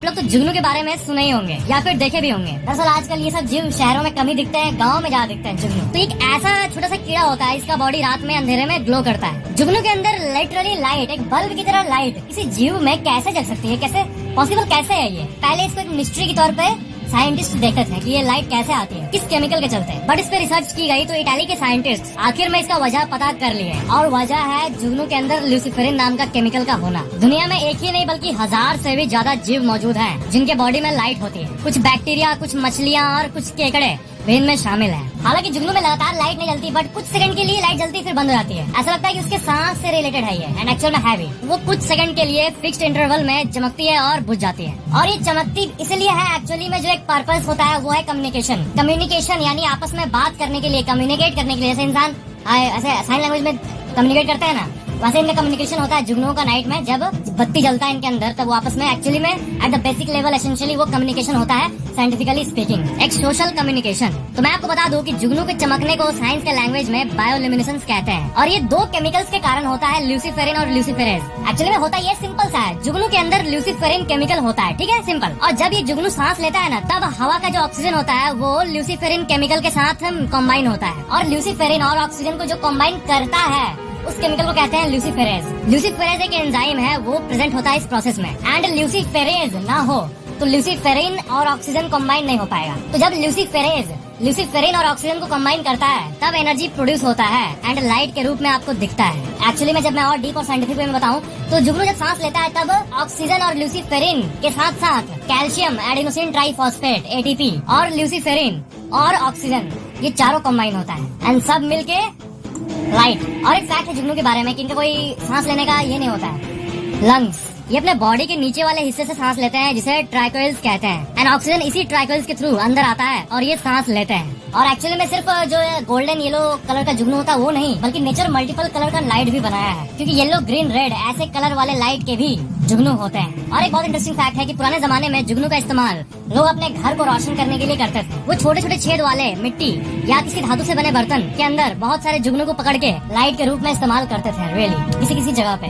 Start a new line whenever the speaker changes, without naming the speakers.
लोग तो जुगनू के बारे में सुने ही होंगे या फिर देखे भी होंगे। दरअसल आजकल ये सब जीव शहरों में कम ही दिखते हैं, गाँव में ज्यादा दिखते हैं जुगनू। तो एक ऐसा छोटा सा कीड़ा होता है, इसका बॉडी रात में अंधेरे में ग्लो करता है। जुगनू के अंदर लिटरली लाइट, एक बल्ब की तरह लाइट किसी जीव में कैसे जग सकती है, कैसे पॉसिबल कैसे है ये? पहले इसको एक मिस्ट्री के तौर पे साइंटिस्ट देखते थे कि ये लाइट कैसे आती है, किस केमिकल के चलते। बट इस पे रिसर्च की गई तो इटाली के साइंटिस्ट आखिर में इसका वजह पता कर लिए, और वजह है जुगनू के अंदर ल्यूसीफेरिन नाम का केमिकल का होना। दुनिया में एक ही नहीं बल्कि 1000 से भी ज्यादा जीव मौजूद हैं जिनके बॉडी में लाइट होती है। कुछ बैक्टीरिया, कुछ मछलियाँ और कुछ केकड़े भी इनमें शामिल है। हालांकि जुगनू में लगातार लाइट नहीं जलती, बट कुछ सेकंड के लिए लाइट जलती फिर बंद हो जाती है। ऐसा लगता है कि उसके सांस से रिलेटेड है ये, एंड एक्चुअल में है भी। वो कुछ सेकंड के लिए फिक्स्ड इंटरवल में चमकती है और बुझ जाती है। और ये चमकती इसलिए है एक्चुअली में, जो एक पर्पस होता है वो है कम्युनिकेशन यानी आपस में बात करने के लिए, कम्युनिकेट करने के लिए। जैसे इंसान ऐसे साइन लैंग्वेज में कम्युनिकेट करते हैं ना, वैसे इनका कम्युनिकेशन होता है जुगनुओं का नाइट में। जब बत्ती जलता है इनके अंदर तब वो आपस में एक्चुअली में at the basic level essentially वो कम्युनिकेशन होता है, साइंटिफिकली स्पीकिंग एक सोशल कम्युनिकेशन। तो मैं आपको बता दूं कि जुगनू के चमकने को साइंस के लैंग्वेज में बायोल्यूमिनेसेंस कहते हैं, और ये 2 केमिकल्स के कारण होता है, ल्यूसीफेरिन और ल्यूसीफेरेज। एक्चुअली में होता ये सिंपल सा है, जुगनू के अंदर ल्यूसीफेरिन केमिकल होता है, ठीक है, सिंपल। और जब ये जुगनू सांस लेता है ना, तब हवा का जो ऑक्सीजन होता है वो ल्यूसीफेरिन केमिकल के साथ कॉम्बाइन होता है, और ल्यूसीफेरिन और ऑक्सीजन को जो कॉम्बाइन करता है उस केमिकल को कहते हैं ल्यूसीफेरेज। ल्यूसीफेरेज एक एंजाइम है, वो प्रेजेंट होता है इस प्रोसेस में। एंड ल्यूसीफेरेज ना हो तो ल्यूसीफेरिन और ऑक्सीजन कंबाइन नहीं हो पाएगा। तो जब ल्यूसीफेरिन और ऑक्सीजन को कंबाइन करता है तब एनर्जी प्रोड्यूस होता है एंड लाइट के रूप में आपको दिखता है। एक्चुअली में जब मैं और डीप और साइंटिफिक वे में बताऊं तो जुगनू जब सांस लेता है तब ऑक्सीजन और ल्यूसीफेरिन के साथ साथ कैल्शियम, एडिनोसिन ट्राइफॉस्फेट ATP और ल्यूसीफेरिन और ऑक्सीजन, ये चारों कंबाइन होता है एंड सब मिलके लाइट। और एक फैक्ट है जुगनू के बारे में कि इनका कोई सांस लेने का ये नहीं होता है, लंग्स। ये अपने बॉडी के नीचे वाले हिस्से से सांस लेते हैं जिसे ट्राइकोइल्स कहते हैं, एंड ऑक्सीजन इसी ट्राइकोइल्स के थ्रू अंदर आता है और ये सांस लेते हैं। और एक्चुअली में सिर्फ जो गोल्डन येलो कलर का जुगनू होता है वो नहीं, बल्कि नेचर मल्टीपल कलर का लाइट भी बनाया है, क्योंकि येलो, ग्रीन, रेड ऐसे कलर वाले लाइट के भी जुगनू होते हैं। और एक बहुत इंटरेस्टिंग फैक्ट है कि पुराने जमाने में जुगनू का इस्तेमाल लोग अपने घर को रोशन करने के लिए करते थे। वो छोटे छोटे छेद वाले मिट्टी या किसी धातु से बने बर्तन के अंदर बहुत सारे जुगनू को पकड़ के लाइट के रूप में इस्तेमाल करते थे, रियली किसी किसी जगह पे।